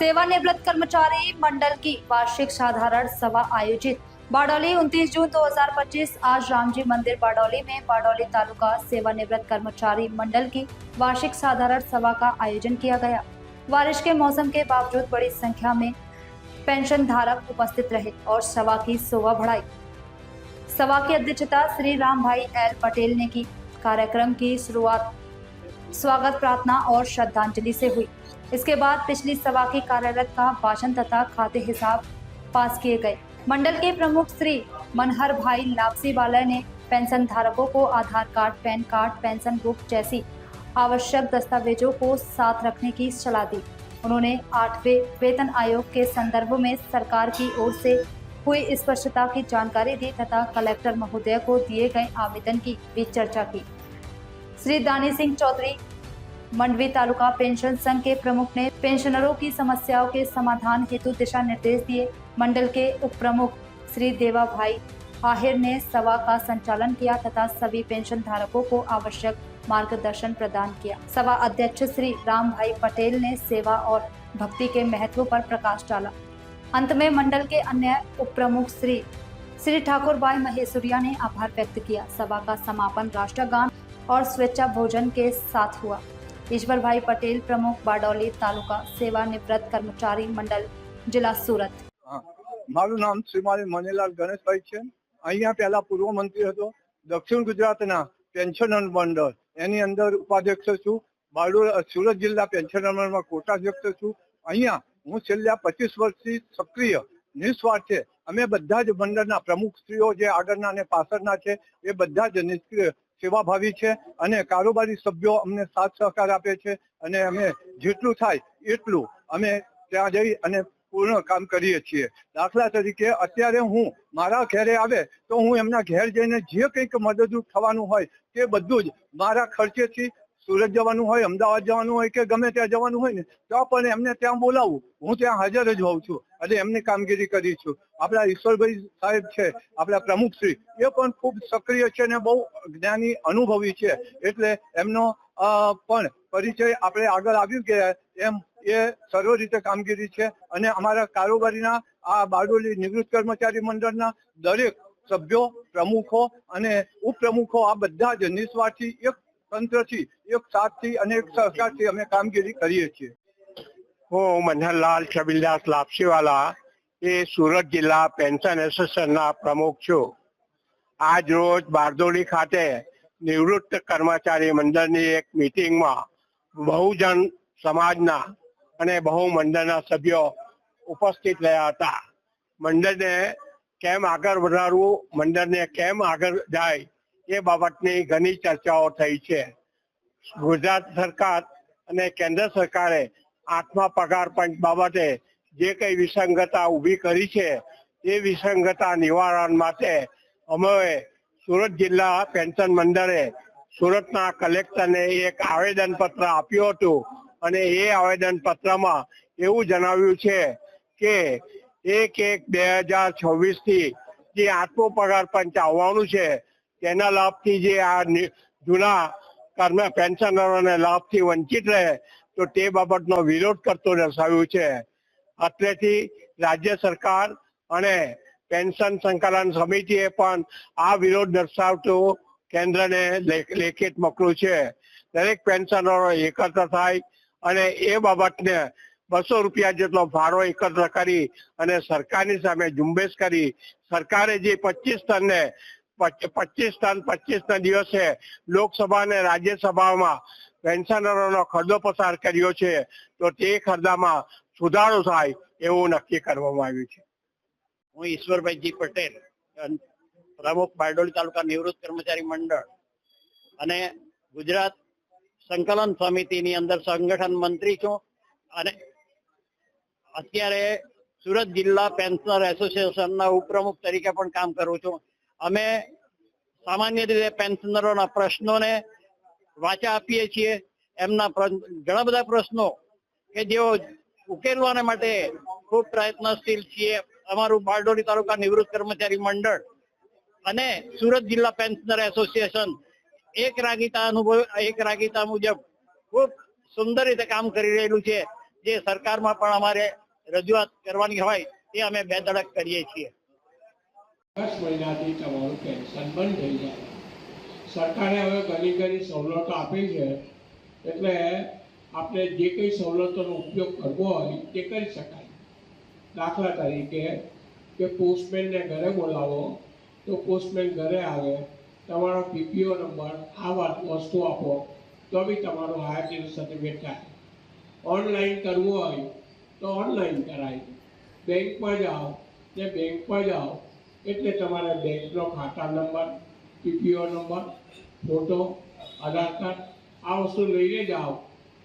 सेवानिवृत्त कर्मचारी मंडल की वार्षिक साधारण सभा आयोजित। बारडोली 29 जून 2025 आज रामजी मंदिर बारडोली में बारडोली तालुका सेवानिवृत्त कर्मचारी मंडल की वार्षिक साधारण सभा का आयोजन किया गया। बारिश के मौसम के बावजूद बड़ी संख्या में पेंशन धारक उपस्थित रहे और सभा की शोभा बढ़ाई। सभा की अध्यक्षता श्री राम भाई एल पटेल ने की। कार्यक्रम की शुरुआत स्वागत प्रार्थना और श्रद्धांजलि से हुई। इसके बाद पिछली सभा की कार्यरत का भाषण तथा खाते हिसाब पास किए गए। मंडल के प्रमुख श्री मनहर भाई लापसी वाले ने पेंशन धारकों को Aadhaar card, PAN card, pension book जैसी आवश्यक दस्तावेजों को साथ रखने की सलाह दी। उन्होंने 8वें वेतन आयोग के संदर्भ में सरकार की ओर से हुई स्पष्टता की जानकारी दी तथा कलेक्टर महोदय को दिए गए आवेदन की भी चर्चा की। श्री दानी सिंह चौधरी मंडवी तालुका पेंशन संघ के प्रमुख ने पेंशनरों की समस्याओं के समाधान हेतु दिशा निर्देश दिए। मंडल के उप प्रमुख श्री देवा भाई आहिर ने सभा का संचालन किया तथा सभी पेंशन धारकों को आवश्यक मार्गदर्शन प्रदान किया। सभा अध्यक्ष श्री राम भाई पटेल ने सेवा और भक्ति के महत्व पर प्रकाश डाला। अंत में मंडल के अन्य उप प्रमुख श्री ठाकुर भाई महेश्वरिया ने आभार व्यक्त किया। सभा का समापन राष्ट्रगान और स्वेच्छा भोजन के साथ हुआ। ईश्वर भाई पटेल प्रमुख बारडोली तालुका सेवानिवृत्त कर्मचारी मंडल जिला सूरत। મારું નામ શ્રીમાન મનીલાલ ગણેશભાઈ છે। અહીંયા પહેલા પૂર્વ મંત્રી હતો। દક્ષિણ ગુજરાતના પેન્શનર મંડળ એની અંદર ઉપાધ્યક્ષ છું। સુરત જિલ્લા પેન્શનર મંડળમાં કોટાધ્યક્ષ છું। અહીંયા હું છેલ્લા 25 વર્ષથી સક્રિય નિસ્વાર્થે અમે બધા જ મંડળના પ્રમુખશ્રીઓ જે આગળના અને પાછળના છે એ બધા જ નિષ્ક્રિય સેવાભાવી છે અને કારોબારી સભ્યો અમને સાથ સહકાર આપે છે અને અમે જેટલું થાય એટલું અમે ત્યાં જઈ અને પૂર્ણ કામ કરીએ છીએ। દાખલા તરીકે અત્યારે હું મારા ઘરે આવે તો હું એમના ઘેર જઈને જે કંઈક મદદરૂપ થવાનું હોય તે બધું જ મારા ખર્ચેથી સુરત જવાનું હોય, અમદાવાદ જવાનું હોય કે ગમે ત્યાં જવાનું હોય ને તો પણ એમને ત્યાં બોલાવું, હું ત્યાં હાજર જ હોઉં છું અને એમની કામગીરી કરી છું। આપણા ઈશ્વરભાઈ સાહેબ છે, આપણા પ્રમુખશ્રી એ પણ ખૂબ સક્રિય છે અને બહુ જ્ઞાની અનુભવી છે એટલે એમનો પણ પરિચય આપણે આગળ આવ્યું કે એમ એ સર્વ રીતે કામગીરી છે અને અમારા કારોબારીના આ બારડોલી નિવૃત્ત કર્મચારી મંડળના દરેક સભ્યો, પ્રમુખો અને ઉપપ્રમુખો આ બધા જ નિસ્વાર્થી એક તંત્રથી, એક સાથથી અને એક સહકારથી અમે કામગીરી કરીએ છીએ। હું મનહરલાલ છબીલદાસ લાપસીવાલા એ સુરત જિલ્લા પેન્શન એસોસિએશનના પ્રમુખ છું। આજ રોજ બારડોલી ખાતે નિવૃત્ત કર્મચારી મંડળની એક મીટિંગમાં બહુજન સમાજના અને બહુ મંડળના સભ્યો ઉપસ્થિત રહ્યા હતા। મંડળને કેમ આગળ વધારવું, મંડળને કેમ આગળ જાય એ બાબતની ઘણી ચર્ચાઓ થઈ છે। ગુજરાત સરકાર અને કેન્દ્ર સરકારે 8મા પગાર પંચ બાબતે જે કઈ વિસંગતતા ઊભી કરી છે એ વિસંગતતા નિવારણ માટે અમે સુરત જિલ્લા પેન્શન મંડળે સુરતના કલેક્ટરને એક આવેદન પત્ર આપ્યું હતું અને એ આવેદન પત્રમાં એવું જણાવ્યું છે કે 1/1/2026 થી જે 8મો પગાર પંચ આવવાનું છે તેના લાભથી જે આ જૂના પેન્શનરોને લાભથી વંચિત રહે તો તે બાબતનો વિરોધ કરતો દર્શાવ્યું છે। અત્રેથી રાજ્ય સરકાર અને પેન્શન સંકલન સમિતિએ પણ આ વિરોધ દર્શાવતો કેન્દ્રને લેખિત મોકલ્યું છે। દરેક પેન્શનરો એકત્ર થાય અને એ બાબતને 200 રૂપિયા જેટલો ફાળો એકત્ર કરી અને સરકારની સામે ઝુંબેશ કરી સરકારે જે 25 ટન દિવસે લોકસભા અને રાજ્યસભામાં પેન્શનરોનો ખરડો પસાર કર્યો છે તો તે ખરડામાં સુધારો થાય એવું નક્કી કરવામાં આવ્યું છે। હું ઈશ્વરભાઈ પટેલ પ્રમુખ બારડોલી તાલુકા નિવૃત્ત કર્મચારી મંડળ અને ગુજરાત સંકલન સમિતિની અંદર સંગઠન મંત્રી છું અને અત્યારે સુરત જિલ્લા પેન્શનર એસોસિએશનના ઉપપ્રમુખ તરીકે પણ કામ કરું છું। અમે સામાન્ય રીતે પેન્શનરોના પ્રશ્નોને વાચા આપીએ છીએ। એમના ઘણા બધા પ્રશ્નો કે જેઓ ઉકેલવાને માટે ખૂબ પ્રયત્નશીલ છીએ। અમારું બારડોલી તાલુકા નિવૃત્ત કર્મચારી મંડળ અને સુરત જિલ્લા પેન્શનર એસોસિએશન એક રાગીતા મુજબ ખૂબ સુંદર રીતે કામ કરી રહેલું છે। જે સરકારમાં પણ અમારે રજૂઆત કરવાની હોય તે અમે બે ધડક કરીએ છીએ. 10 મહિનાથી તમારું પેન્શન બંધ થઈ જાય. સરકારે હવે ઘણી સવલતો આપી છે, એટલે આપણે જે કંઈ સવલતોનો ઉપયોગ કરવો હોય તે કરી શકાય. દાખલા તરીકે કે પોસ્ટમેનને ઘરે બોલાવો તો પોસ્ટમેન ઘરે આવે, તમારો પીપીઓ નંબર આ વસ્તુ આપો તો બી તમારું હાયર સર્ટિફિકેટ થાય. ઓનલાઈન કરવું હોય તો ઓનલાઈન કરાય. બેંકમાં જાઓ ને બેંકમાં જાઓ એટલે તમારે બેંકનો ખાતા નંબર, પીપીઓ નંબર, ફોટો, આધાર કાર્ડ આ વસ્તુ લઈને જાઓ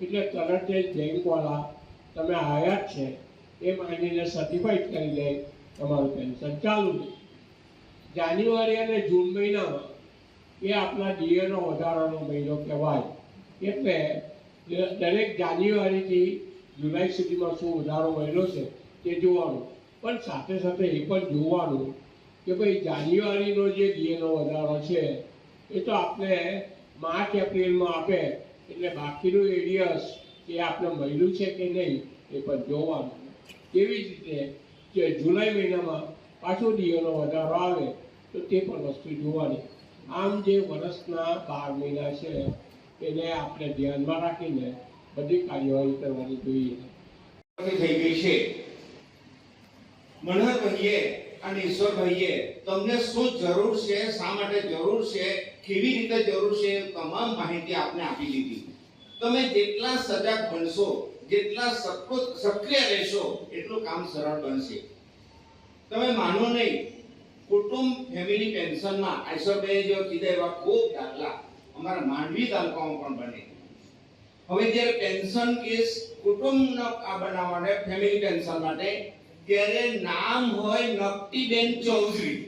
એટલે તરત જ બેંકવાળા તમે આવ્યા જ છે એ માનીને સર્ટિફાઈડ કરી દે, તમારું પેન્શન ચાલુ છે. જાન્યુઆરી અને જૂન મહિનામાં એ આપણા ડીએનો વધારાનો મહિનો કહેવાય. એટલે દરેક જાન્યુઆરીથી જુલાઈ સુધીમાં શું વધારો મહિનો છે તે જોવાનું, પણ સાથે સાથે એ પણ જોવાનું કે ભાઈ જાન્યુઆરીનો જે ડીએનો વધારો છે એ તો આપણે માર્ચ એપ્રિલમાં આપે, એટલે બાકીનું એરિયસ એ આપણે મળ્યું છે કે નહીં એ પણ જોવાનું. તેવી જ રીતે જે જુલાઈ મહિનામાં પાછો ડીએનો વધારો આવે તો તે પણ વસ્તુ જોવાની. આમ જે વર્ષના 12 મહિના છે એને આપણે ધ્યાનમાં રાખીને બધી કાર્યવાહી કરવાની જોઈએ. થઈ ગઈ છે. મનહરભાઈએ અને ઈશ્વરભાઈએ તમને શું જરૂર છે, શા માટે જરૂર છે, કેવી રીતે જરૂર છે, તમામ માહિતી આપને આપી દીધી. તમે જેટલા સજાગ બનશો, જેટલા સક્રિય રહેશો એટલું કામ સરળ બનશે. તમે માનો નહીં, કુટુંબ ફેમિલી પેન્શનમાં ઈશ્વરભાઈએ જો કીધા એવા ખૂબ દાખલા અમારા માંડવી તાલુકામાં પણ બને. હવે જ્યારે પેન્શન કેસ કુટુંબનો આ બનાવવાને ફેમિલી પેન્શન માટે ત્યારે નામ હોય નકટીબેન ચૌધરી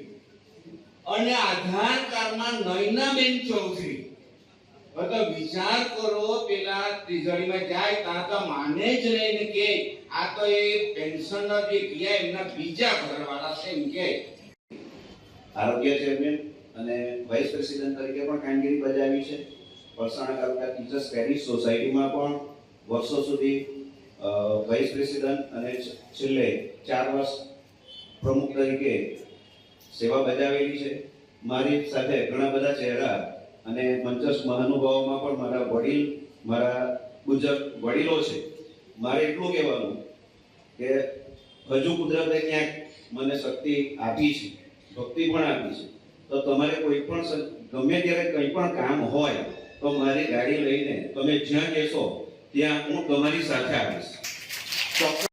અને આધાર કાર્ડમાં નયનાબેન ચૌધરી. તો વિચાર કરો, પેલા ત્રિજડીમાં જાય ત્યાં તો માને જ નહીં કે આ તો એ પેન્શનર જે ગયા એમના બીજા ઘરવાળા છે એમ કે. આરોગ્ય ચેરમેન અને વાઇસ પ્રેસિડેન્ટ તરીકે પણ કામગીરી બજાવી છે. વલસાડ તાલુકા ટીચર્સ પેરિસ સોસાયટીમાં પણ વર્ષો સુધી વાઇસ પ્રેસિડેન્ટ અને છેલ્લે 4 વર્ષ પ્રમુખ તરીકે સેવા બજાવેલી છે. મારી સાથે ઘણા બધા ચહેરા અને મંચસ્થ મહાનુભાવોમાં પણ મારા બુજુર્ગ વડીલો છે. મારે એટલું કહેવાનું કે હજુ કુદરતે ક્યાંક મને શક્તિ આપી છે, ભક્તિ પણ આપી છે, તો તમારે કોઈ પણ ગમે ત્યારે કંઈ પણ કામ હોય તો મારી ગાડી લઈને તમે જ્યાં કહેશો ત્યાં હું તમારી સાથે આવીશ.